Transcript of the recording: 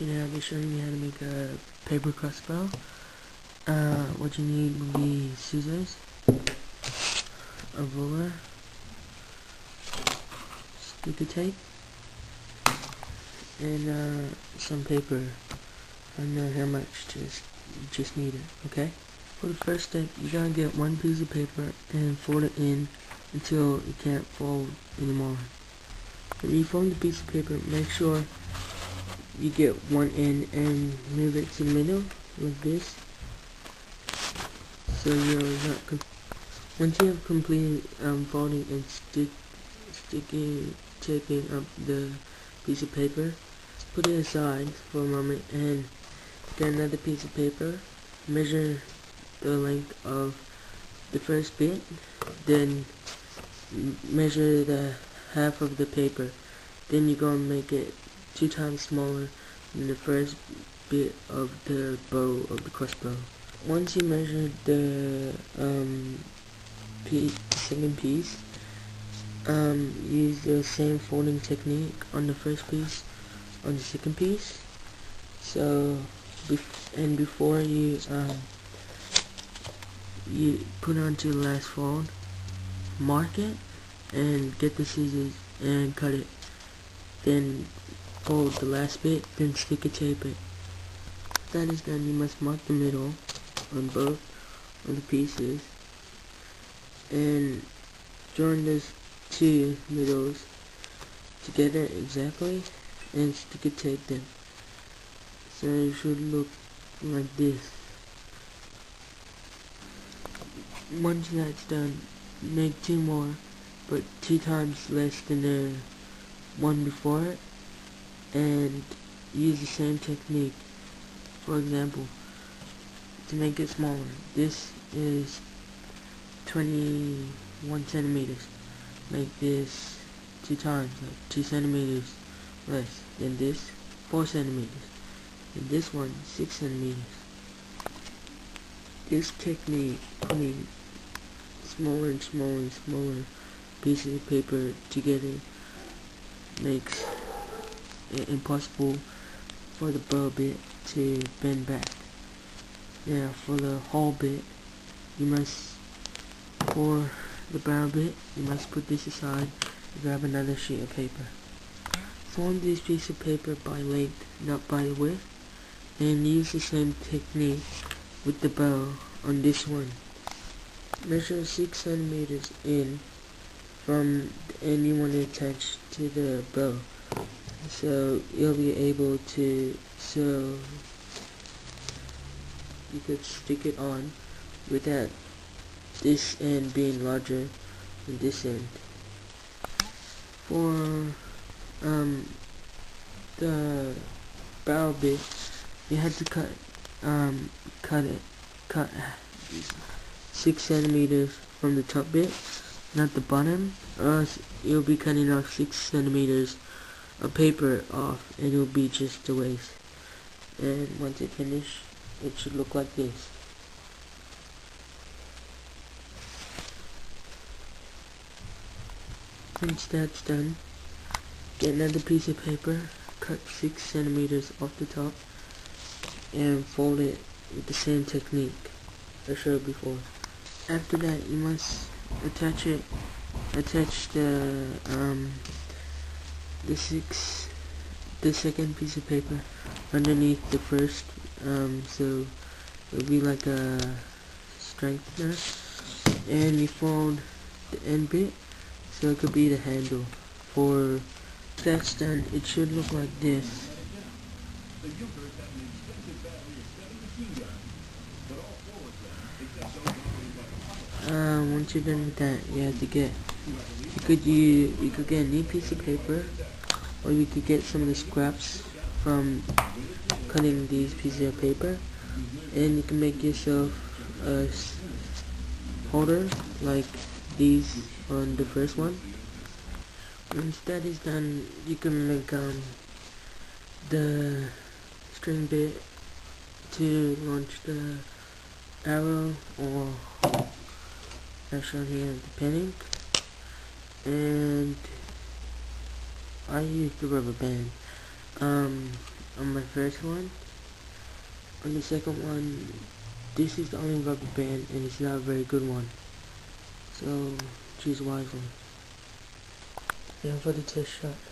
Today I'll be showing you how to make a paper crossbow. What you need will be scissors, a ruler, sticker tape, and some paper. I don't know how much, just need it, okay? For the first step, you gotta get one piece of paper and fold it in until it can't fold anymore. When you fold the piece of paper, make sure you get one end and move it to the middle like this, so you're not once you have completed folding and taping up the piece of paper, put it aside for a moment and get another piece of paper, measure the length of the first bit, then measure the half of the paper, then you're going to make it 2 times smaller than the first bit of the bow of the crossbow. Once you measure the second piece, use the same folding technique on the first piece on the second piece. So before you put it onto the last fold, mark it and get the scissors and cut it. Then fold the last bit, then sticker tape it. If that is done, you must mark the middle on both of the pieces and join those two middles together exactly and sticker tape them. So it should look like this. Once that's done, make 2 more, but 2 times less than the one before it, and use the same technique. For example, to make it smaller, this is 21 centimeters. Make this 2 times, like 2 centimeters less than this, 4 centimeters, and this one 6 centimeters. This technique, putting smaller and smaller and smaller pieces of paper together, makes it impossible for the bow bit to bend back. Now for the whole bit, for the barrel bit, you must put this aside and grab another sheet of paper. Fold this piece of paper by length, not by width, and use the same technique with the bow on this one. Measure 6 centimeters in from the end you want to attach to the bow, so you'll be able to, so you could stick it on without this end being larger than this end. For the barrel bit, you had to cut 6 centimeters from the top bit, not the bottom, or else you'll be cutting off 6 centimeters of paper off and it'll be just a waste. And once it's finished, it should look like this. Once that's done, get another piece of paper, cut 6 centimeters off the top, and fold it with the same technique I showed before. After that, you must attach the second piece of paper underneath the first, so it'll be like a strengthener, and you fold the end bit so it could be the handle. For that's done, it should look like this. Once you're done with that, you have to get, you could get a new piece of paper, or you could get some of the scraps from cutting these pieces of paper, and you can make yourself a holder like these on the first one. Once that is done, you can make the string bit to launch the arrow, or as shown here, depending. And I used the rubber band. on my first one. On the second one, this is the only rubber band and it's not a very good one. So choose wisely. And for the test shot.